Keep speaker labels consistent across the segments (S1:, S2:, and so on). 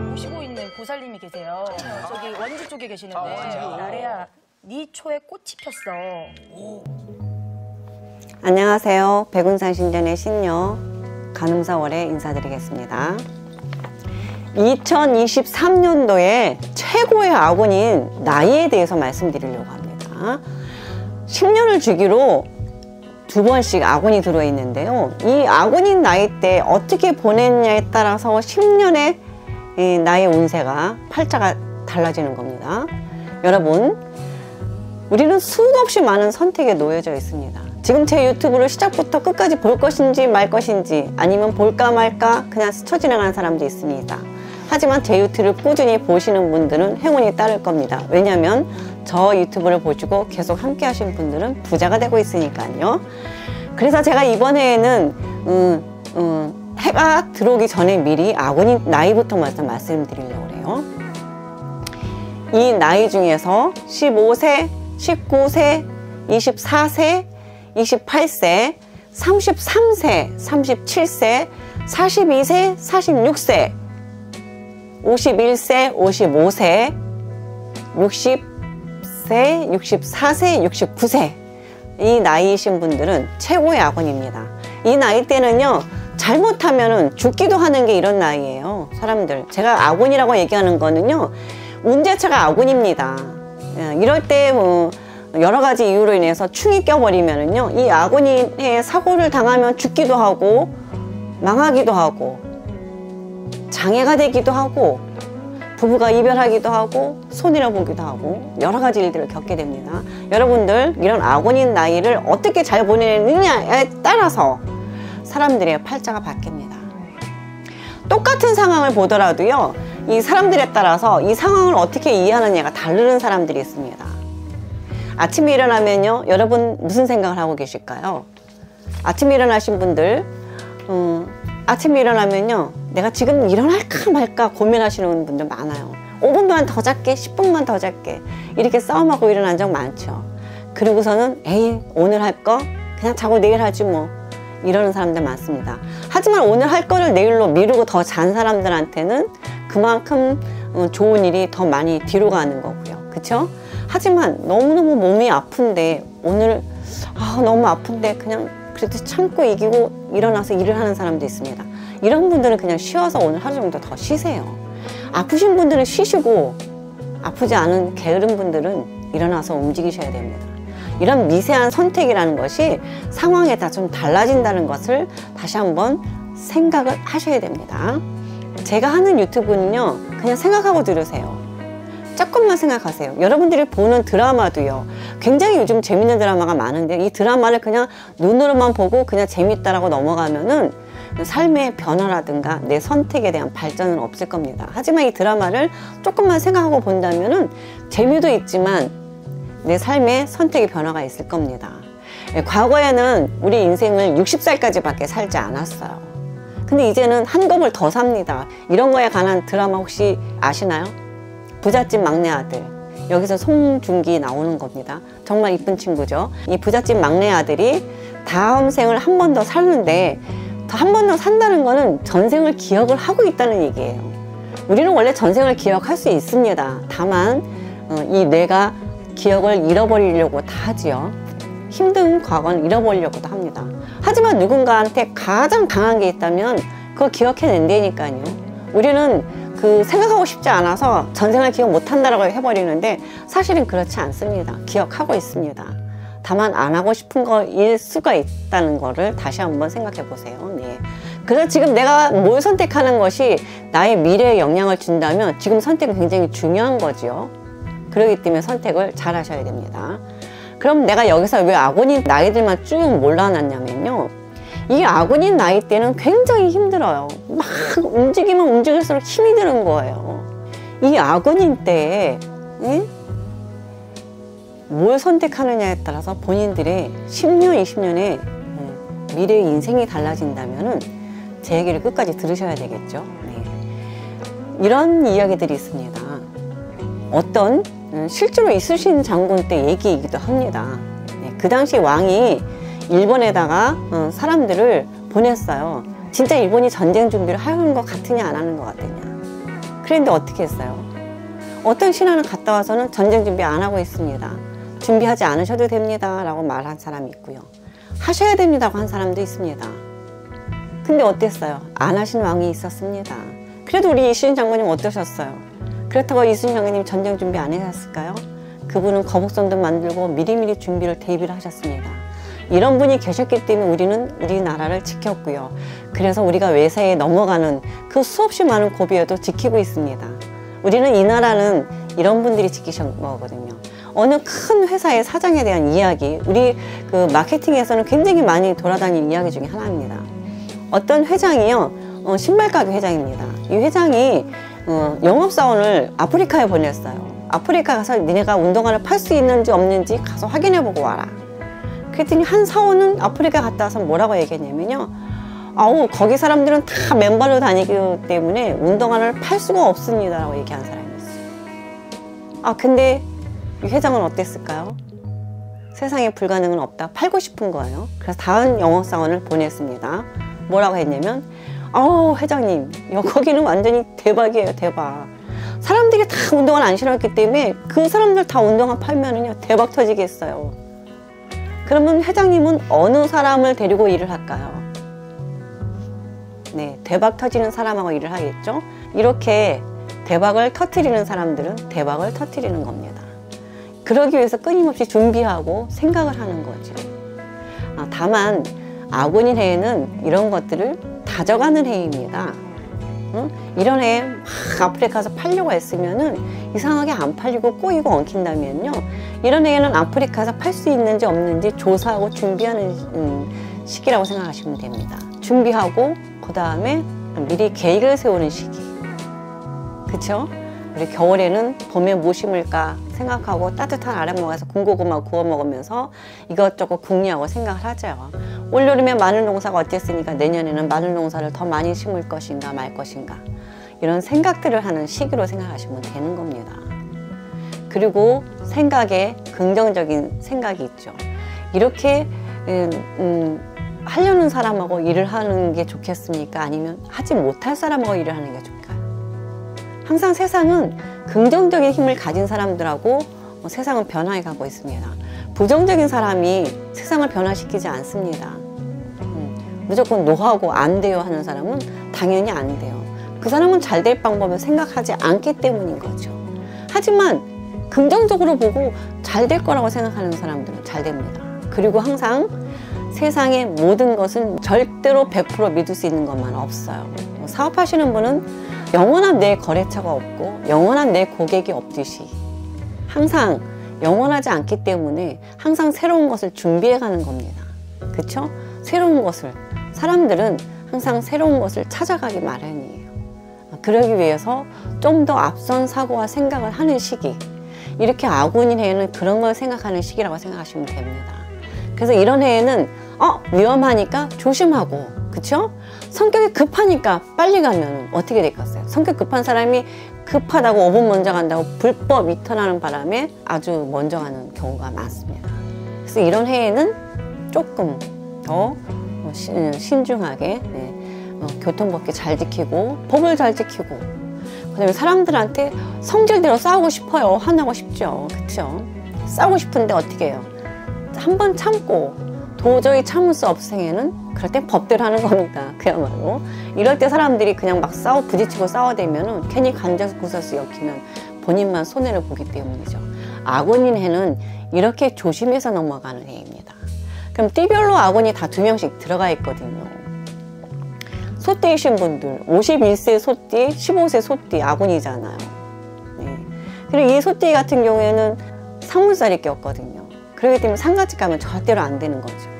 S1: 모시고 있는 보살님이 계세요. 저기 원주 쪽에 계시는데 나래야, 네 초에 꽃이 폈어.
S2: 안녕하세요. 백운산 신전의 신녀 간음사월에 인사드리겠습니다. 2023년도에 최고의 아군인 나이에 대해서 말씀드리려고 합니다. 10년을 주기로 2번씩 아군이 들어있는데요. 이 아군인 나이 때 어떻게 보냈냐에 따라서 10년의 나의 운세가 팔자가 달라지는 겁니다. 여러분, 우리는 수도 없이 많은 선택에 놓여져 있습니다. 지금 제 유튜브를 시작부터 끝까지 볼 것인지 말 것인지, 아니면 볼까 말까 그냥 스쳐 지나가는 사람도 있습니다. 하지만 제 유튜브를 꾸준히 보시는 분들은 행운이 따를 겁니다. 왜냐하면 저 유튜브를 보시고 계속 함께 하신 분들은 부자가 되고 있으니까요. 그래서 제가 이번에는 해가 들어오기 전에 미리 아군인 나이부터 먼저 말씀드리려고 해요. 이 나이 중에서 15세, 19세, 24세, 28세, 33세, 37세, 42세, 46세, 51세, 55세, 60세, 64세, 69세 이 나이이신 분들은 최고의 아군입니다. 이 나이 때는요, 잘못하면은 죽기도 하는 게 이런 나이예요. 사람들, 제가 아군이라고 얘기하는 거는요, 운 자체가 아군입니다. 이럴 때 여러 가지 이유로 인해서 충이 껴버리면은요, 이 아군의 사고를 당하면 죽기도 하고 망하기도 하고 장애가 되기도 하고 부부가 이별하기도 하고 손해를 보기도 하고 여러 가지 일들을 겪게 됩니다. 여러분들, 이런 아군인 나이를 어떻게 잘 보내느냐에 따라서 사람들의 팔자가 바뀝니다. 똑같은 상황을 보더라도요, 이 사람들에 따라서 이 상황을 어떻게 이해하느냐가 다르는 사람들이 있습니다. 아침에 일어나면요, 여러분 무슨 생각을 하고 계실까요? 아침에 일어나신 분들, 아침에 일어나면요, 내가 지금 일어날까 말까 고민하시는 분들 많아요. 5분만 더 잘게, 10분만 더 잘게, 이렇게 싸움하고 일어난 적 많죠. 그리고서는 에이, 오늘 할 거 그냥 자고 내일 하지 뭐, 이러는 사람들 많습니다. 하지만 오늘 할 거를 내일로 미루고 더 잔 사람들한테는 그만큼 좋은 일이 더 많이 뒤로 가는 거고요. 그쵸? 하지만 너무너무 몸이 아픈데, 오늘 너무 아픈데 그냥 그래도 참고 이기고 일어나서 일을 하는 사람도 있습니다. 이런 분들은 그냥 쉬어서 오늘 하루 정도 더 쉬세요. 아프신 분들은 쉬시고, 아프지 않은 게으른 분들은 일어나서 움직이셔야 됩니다. 이런 미세한 선택이라는 것이 상황에 따라 좀 달라진다는 것을 다시 한번 생각을 하셔야 됩니다. 제가 하는 유튜브는요, 그냥 생각하고 들으세요. 조금만 생각하세요. 여러분들이 보는 드라마도요, 굉장히 요즘 재밌는 드라마가 많은데, 이 드라마를 그냥 눈으로만 보고 그냥 재밌다라고 넘어가면은 삶의 변화라든가 내 선택에 대한 발전은 없을 겁니다. 하지만 이 드라마를 조금만 생각하고 본다면은 재미도 있지만 내 삶의 선택의 변화가 있을 겁니다. 과거에는 우리 인생을 60살까지 밖에 살지 않았어요. 근데 이제는 한 겁을 더 삽니다. 이런 거에 관한 드라마 혹시 아시나요? 부잣집 막내 아들. 여기서 송중기 나오는 겁니다. 정말 이쁜 친구죠. 이 부잣집 막내 아들이 다음 생을 한 번 더 사는데, 한 번 더 산다는 거는 전생을 기억을 하고 있다는 얘기예요. 우리는 원래 전생을 기억할 수 있습니다. 다만 이 뇌가 기억을 잃어버리려고 다 하지요. 힘든 과거는 잃어버리려고도 합니다. 하지만 누군가한테 가장 강한 게 있다면 그걸 기억해낸다니까요. 우리는 생각하고 싶지 않아서 전생을 기억 못한다라고 해버리는데, 사실은 그렇지 않습니다. 기억하고 있습니다. 다만 안 하고 싶은 거일 수가 있다는 거를 다시 한번 생각해 보세요. 네. 그래서 지금 내가 뭘 선택하는 것이 나의 미래에 영향을 준다면 지금 선택은 굉장히 중요한 거지요. 그렇기 때문에 선택을 잘 하셔야 됩니다. 그럼 내가 여기서 왜 아군인 나이들만 쭉 몰라놨냐면요, 이 아군인 나이 때는 굉장히 힘들어요. 막 움직이면 움직일수록 힘이 드는 거예요. 이 아군인 때에 뭘 선택하느냐에 따라서 본인들의 10년, 20년의 미래의 인생이 달라진다면은 제 얘기를 끝까지 들으셔야 되겠죠. 네. 이런 이야기들이 있습니다. 어떤 실제로 있으신 장군 때 얘기이기도 합니다. 네. 그 당시 왕이 일본에다가 사람들을 보냈어요. 진짜 일본이 전쟁 준비를 하는 것 같으냐 안 하는 것 같으냐. 그런데 어떻게 했어요? 어떤 신하는 갔다 와서는 전쟁 준비 안 하고 있습니다. 준비하지 않으셔도 됩니다 라고 말한 사람이 있고요. 하셔야 됩니다라고 한 사람도 있습니다. 근데 어땠어요? 안 하신 왕이 있었습니다. 그래도 우리 이순신 장군님 어떠셨어요? 그렇다고 이순신 장군님 전쟁 준비 안 하셨을까요? 그분은 거북선도 만들고 미리미리 준비를 대비를 하셨습니다. 이런 분이 계셨기 때문에 우리는 우리나라를 지켰고요. 그래서 우리가 외세에 넘어가는 그 수없이 많은 고비에도 지키고 있습니다. 우리는 이 나라는 이런 분들이 지키신 거거든요. 어느 큰 회사의 사장에 대한 이야기, 우리 그 마케팅에서는 굉장히 많이 돌아다니는 이야기 중에 하나입니다. 어떤 회장이요, 신발 가게 회장입니다. 이 회장이 영업사원을 아프리카에 보냈어요. 아프리카 가서 니네가 운동화를 팔 수 있는지 없는지 가서 확인해보고 와라. 그랬더니 한 사원은 아프리카 갔다 와서 뭐라고 얘기했냐면요, 아우 거기 사람들은 다 맨발로 다니기 때문에 운동화를 팔 수가 없습니다 라고 얘기한 사람이 있어요. 근데 이 회장은 어땠을까요? 세상에 불가능은 없다, 팔고 싶은 거예요. 그래서 다른 영업사원을 보냈습니다. 뭐라고 했냐면, 회장님 거기는 완전히 대박이에요, 대박. 사람들이 다 운동화를 안 신었기 때문에 그 사람들 다 운동화 팔면은요 대박 터지겠어요. 그러면 회장님은 어느 사람을 데리고 일을 할까요? 네, 대박 터지는 사람하고 일을 하겠죠. 이렇게 대박을 터뜨리는 사람들은 대박을 터뜨리는 겁니다. 그러기 위해서 끊임없이 준비하고 생각을 하는 거죠. 다만 아군인 해에는 이런 것들을 다져가는 해입니다. 이런 해에 막 아프리카 가서 팔려고 했으면은 이상하게 안 팔리고 꼬이고 엉킨다면요, 이런 해에는 아프리카에서 팔 수 있는지 없는지 조사하고 준비하는 시기라고 생각하시면 됩니다. 준비하고 그 다음에 미리 계획을 세우는 시기. 그쵸? 우리 겨울에는 봄에 뭐 심을까 생각하고 따뜻한 아랫목에서 군고구마 구워 먹으면서 이것저것 궁리하고 생각을 하죠. 올여름에 마늘 농사가 어땠으니까 내년에는 마늘 농사를 더 많이 심을 것인가 말 것인가, 이런 생각들을 하는 시기로 생각하시면 되는 겁니다. 그리고 생각에 긍정적인 생각이 있죠. 이렇게 하려는 사람하고 일을 하는 게 좋겠습니까? 아니면 하지 못할 사람하고 일을 하는 게 좋을까요? 항상 세상은 긍정적인 힘을 가진 사람들하고 세상은 변화해 가고 있습니다. 부정적인 사람이 세상을 변화시키지 않습니다. 무조건 노하고 안 돼요 하는 사람은 당연히 안 돼요. 그 사람은 잘 될 방법을 생각하지 않기 때문인 거죠. 하지만 긍정적으로 보고 잘 될 거라고 생각하는 사람들은 잘 됩니다. 그리고 항상 세상의 모든 것은 절대로 100% 믿을 수 있는 것만 없어요. 사업하시는 분은 영원한 내 거래처가 없고 영원한 내 고객이 없듯이 항상 영원하지 않기 때문에 항상 새로운 것을 준비해 가는 겁니다. 그쵸? 새로운 것을, 사람들은 항상 새로운 것을 찾아가기 마련이에요. 그러기 위해서 좀 더 앞선 사고와 생각을 하는 시기, 이렇게 아군인 해에는 그런 걸 생각하는 시기라고 생각하시면 됩니다. 그래서 이런 해에는 위험하니까 조심하고, 그쵸? 성격이 급하니까 빨리 가면 어떻게 될까요? 성격 급한 사람이 급하다고 5분 먼저 간다고 불법 이탈하는 바람에 아주 먼저 가는 경우가 많습니다. 그래서 이런 해에는 조금 더 신중하게 교통법규 잘 지키고 법을 잘 지키고, 그 다음에 사람들한테 성질대로 싸우고 싶어요. 화나고 싶죠. 그쵸? 싸우고 싶은데 어떻게 해요? 한번 참고 도저히 참을 수 없을 생에는 그럴 땐 법대로 하는 겁니다. 그야말로. 이럴 때 사람들이 그냥 막 부딪히고 싸워대면은 괜히 간접구설수 엮이면 본인만 손해를 보기 때문이죠. 아군인 해는 이렇게 조심해서 넘어가는 해입니다. 그럼 띠별로 아군이 다 2명씩 들어가 있거든요. 소띠이신 분들, 51세 소띠, 15세 소띠 아군이잖아요. 네. 그리고 이 소띠 같은 경우에는 상문살이 꼈거든요. 그렇기 때문에 상가집 가면 절대로 안 되는 거죠.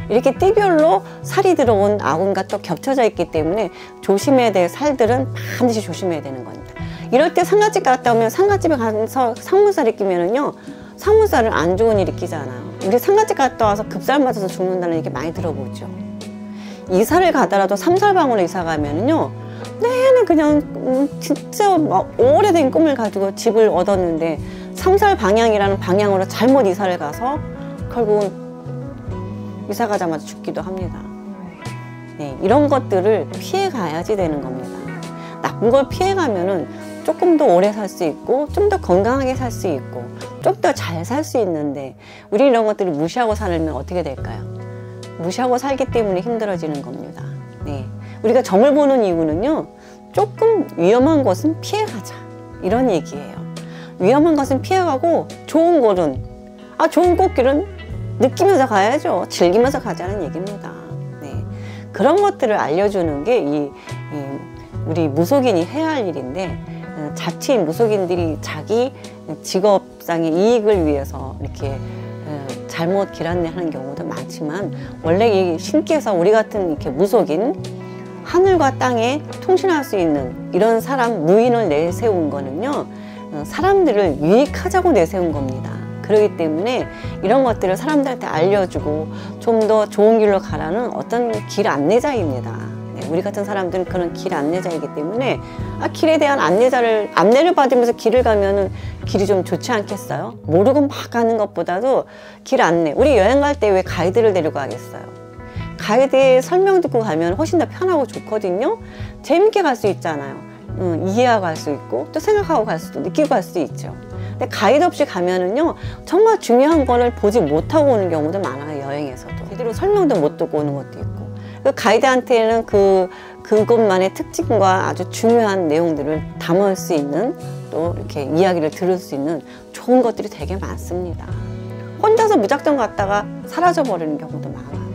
S2: 이렇게 띠별로 살이 들어온 아군과 또 겹쳐져 있기 때문에 조심해야 될 살들은 반드시 조심해야 되는 겁니다. 이럴 때 상가집 갔다 오면 상가집에 가서 상문살이 끼면은요, 상문살은 안 좋은 일이 끼잖아요. 우리 상가집 갔다 와서 급살 맞아서 죽는다는 얘기 많이 들어보죠. 이사를 가더라도 삼살방으로 이사 가면은요, 내내 그냥 진짜 막 오래된 꿈을 가지고 집을 얻었는데 삼살 방향이라는 방향으로 잘못 이사를 가서 결국은 이사 가자마자 죽기도 합니다. 네, 이런 것들을 피해 가야지 되는 겁니다. 나쁜 걸 피해 가면은 조금 더 오래 살 수 있고 좀 더 건강하게 살 수 있고 좀 더 잘 살 수 있는데 우리 이런 것들을 무시하고 살면 어떻게 될까요? 무시하고 살기 때문에 힘들어지는 겁니다. 네, 우리가 점을 보는 이유는요, 조금 위험한 것은 피해가자 이런 얘기예요. 위험한 것은 피해가고 좋은 곳은 좋은 꽃길은 느끼면서 가야죠. 즐기면서 가자는 얘기입니다. 네, 그런 것들을 알려주는 게 우리 무속인이 해야 할 일인데, 자칫 무속인들이 자기 직업상의 이익을 위해서 이렇게 잘못 길 안내하는 경우도 많지만, 원래 이 신께서 우리 같은 이렇게 무속인, 하늘과 땅에 통신할 수 있는 이런 사람 무인을 내세운 거는요, 사람들을 유익하자고 내세운 겁니다. 그렇기 때문에 이런 것들을 사람들한테 알려주고 좀 더 좋은 길로 가라는 어떤 길 안내자입니다. 네, 우리 같은 사람들은 그런 길 안내자이기 때문에 길에 대한 안내를 받으면서 길을 가면은 길이 좀 좋지 않겠어요? 모르고 막 가는 것보다도 길 안내, 우리 여행 갈 때 왜 가이드를 데리고 가겠어요? 가이드의 설명 듣고 가면 훨씬 더 편하고 좋거든요. 재밌게 갈 수 있잖아요. 이해하고 갈 수 있고 또 생각하고 갈 수도, 느끼고 갈 수도 있죠. 근데 가이드 없이 가면은요, 정말 중요한 거를 보지 못하고 오는 경우도 많아요. 여행에서도 제대로 설명도 못 듣고 오는 것도 있고, 그 가이드한테는 그것만의 특징과 아주 중요한 내용들을 담을 수 있는, 또 이렇게 이야기를 들을 수 있는 좋은 것들이 되게 많습니다. 혼자서 무작정 갔다가 사라져 버리는 경우도 많아요.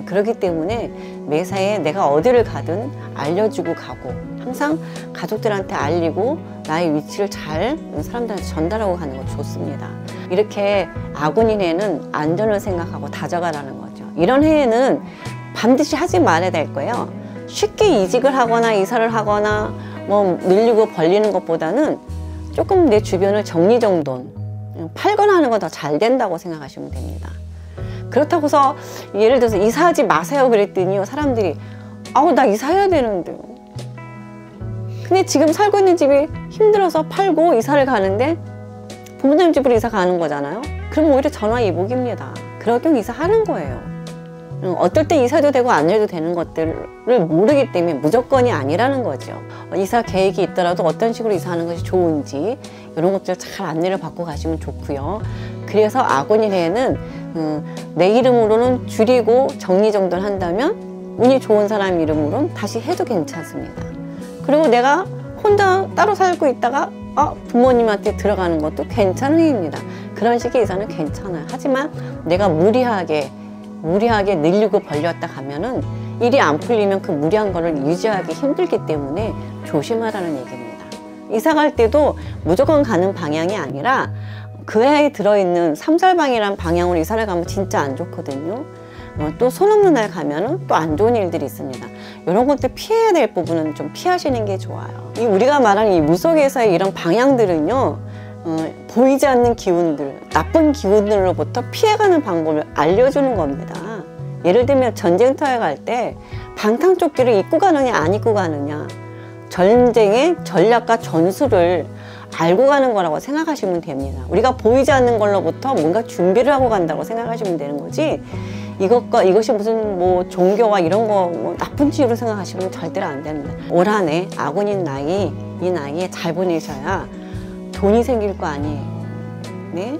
S2: 그렇기 때문에 매사에 내가 어디를 가든 알려주고 가고, 항상 가족들한테 알리고 나의 위치를 잘 사람들한테 전달하고 가는 거 좋습니다. 이렇게 아군인 해는 안전을 생각하고 다져가라는 거죠. 이런 해에는 반드시 하지 말아야 될 거예요. 쉽게 이직을 하거나 이사를 하거나 뭐 늘리고 벌리는 것보다는 조금 내 주변을 정리정돈, 팔거나 하는 건 더 잘 된다고 생각하시면 됩니다. 그렇다고서 예를 들어서 이사하지 마세요 그랬더니요, 사람들이 나 이사해야 되는데요. 근데 지금 살고 있는 집이 힘들어서 팔고 이사를 가는데 부모님 집으로 이사 가는 거잖아요. 그럼 오히려 전화위복입니다. 그럴 경우 이사하는 거예요. 어떨 때 이사도 되고 안 해도 되는 것들을 모르기 때문에 무조건이 아니라는 거죠. 이사 계획이 있더라도 어떤 식으로 이사하는 것이 좋은지 이런 것들 잘 안내를 받고 가시면 좋고요. 그래서 아군인해에는 내 이름으로는 줄이고 정리정돈 한다면 운이 좋은 사람 이름으로는 다시 해도 괜찮습니다. 그리고 내가 혼자 따로 살고 있다가 부모님한테 들어가는 것도 괜찮은 일입니다. 그런 식의 이사는 괜찮아요. 하지만 내가 무리하게 늘리고 벌렸다 가면은 일이 안 풀리면 그 무리한 거를 유지하기 힘들기 때문에 조심하라는 얘기입니다. 이사 갈 때도 무조건 가는 방향이 아니라 그 해에 들어있는 삼살방이라는 방향으로 이사를 가면 진짜 안 좋거든요. 또 손 없는 날 가면은 또 안 좋은 일들이 있습니다. 이런 것들 피해야 될 부분은 좀 피하시는 게 좋아요. 우리가 말하는 이 무속에서의 이런 방향들은요, 보이지 않는 기운들, 나쁜 기운들로부터 피해가는 방법을 알려주는 겁니다. 예를 들면 전쟁터에 갈 때 방탄조끼를 입고 가느냐 안 입고 가느냐, 전쟁의 전략과 전술을 알고 가는 거라고 생각하시면 됩니다. 우리가 보이지 않는 걸로부터 뭔가 준비를 하고 간다고 생각하시면 되는 거지, 이것이 무슨 뭐 종교와 이런 거 나쁜 치유로 생각하시면 절대로 안 됩니다. 올 한 해 아군인 나이, 이 나이에 잘 보내셔야 돈이 생길 거 아니에요. 네?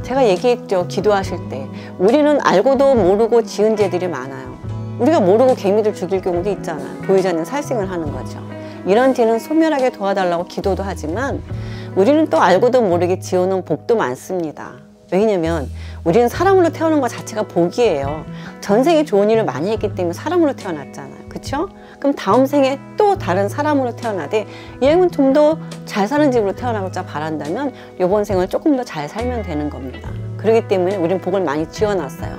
S2: 제가 얘기했죠. 기도하실 때 우리는 알고도 모르고 지은 죄들이 많아요. 우리가 모르고 개미들 죽일 경우도 있잖아요. 보이지 않는 살생을 하는 거죠. 이런 죄는 소멸하게 도와달라고 기도도 하지만 우리는 또 알고도 모르게 지어놓은 복도 많습니다. 왜냐면 우리는 사람으로 태어난 것 자체가 복이에요. 전생에 좋은 일을 많이 했기 때문에 사람으로 태어났잖아요. 그쵸? 그럼 다음 생에 또 다른 사람으로 태어나되 얘는 좀 더 잘 사는 집으로 태어나고자 바란다면 이번 생을 조금 더 잘 살면 되는 겁니다. 그렇기 때문에 우리는 복을 많이 지어놨어요.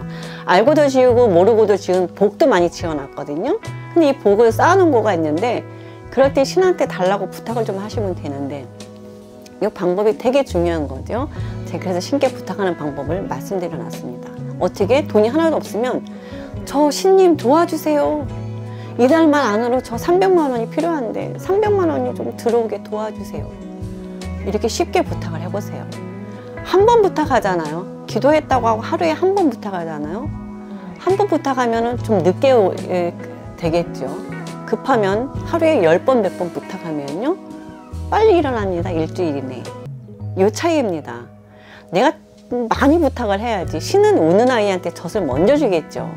S2: 알고도 지우고 모르고도 지은 복도 많이 지어놨거든요. 근데 이 복을 쌓아놓은 거가 있는데 그럴 때 신한테 달라고 부탁을 좀 하시면 되는데 이 방법이 되게 중요한 거죠. 제가 그래서 신께 부탁하는 방법을 말씀드려 놨습니다. 어떻게? 돈이 하나도 없으면 저 신님 도와주세요. 이달만 안으로 저 300만 원이 필요한데 300만 원이 좀 들어오게 도와주세요. 이렇게 쉽게 부탁을 해보세요. 한 번 부탁하잖아요. 기도했다고 하고 하루에 한 번 부탁하잖아요. 한 번 부탁하면 좀 늦게 되겠죠. 급하면 하루에 10번, 100번 부탁하면요. 빨리 일어납니다. 일주일 이내에. 요 차이입니다. 내가 많이 부탁을 해야지 신은 우는 아이한테 젖을 먼저 주겠죠.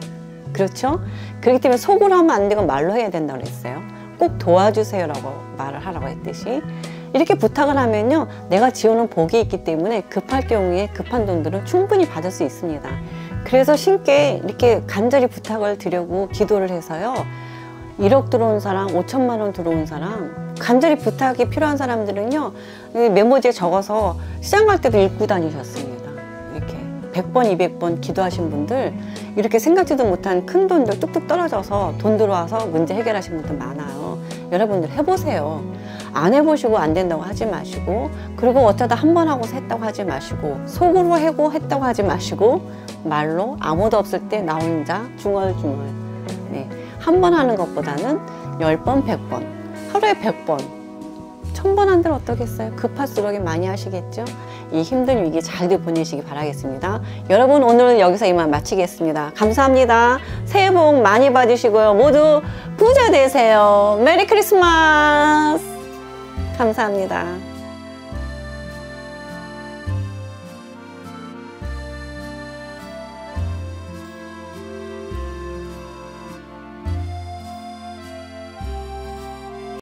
S2: 그렇죠? 그렇기 때문에 속으로 하면 안 되고 말로 해야 된다고 그랬어요. 꼭 도와주세요라고 말을 하라고 했듯이 이렇게 부탁을 하면요. 내가 지어놓은 복이 있기 때문에 급할 경우에 급한 돈들은 충분히 받을 수 있습니다. 그래서 신께 이렇게 간절히 부탁을 드리고 기도를 해서요. 1억 들어온 사람, 5천만 원 들어온 사람, 간절히 부탁이 필요한 사람들은요. 메모지에 적어서 시장 갈 때도 읽고 다니셨습니다. 이렇게 100번, 200번 기도하신 분들 이렇게 생각지도 못한 큰 돈들 뚝뚝 떨어져서 돈 들어와서 문제 해결하신 분들 많아요. 여러분들 해보세요. 안 해보시고 안 된다고 하지 마시고 그리고 어쩌다 한 번 하고 했다고 하지 마시고 속으로 해고 했다고 하지 마시고 말로 아무도 없을 때 나 혼자 중얼중얼 네. 한 번 하는 것보다는 10번, 100번 하루에 100번 1000번 한들 어떠겠어요? 급할수록 많이 하시겠죠? 이 힘든 위기 잘들 보내시기 바라겠습니다. 여러분 오늘 여기서 이만 마치겠습니다. 감사합니다. 새해 복 많이 받으시고요. 모두 부자 되세요. 메리 크리스마스! 감사합니다.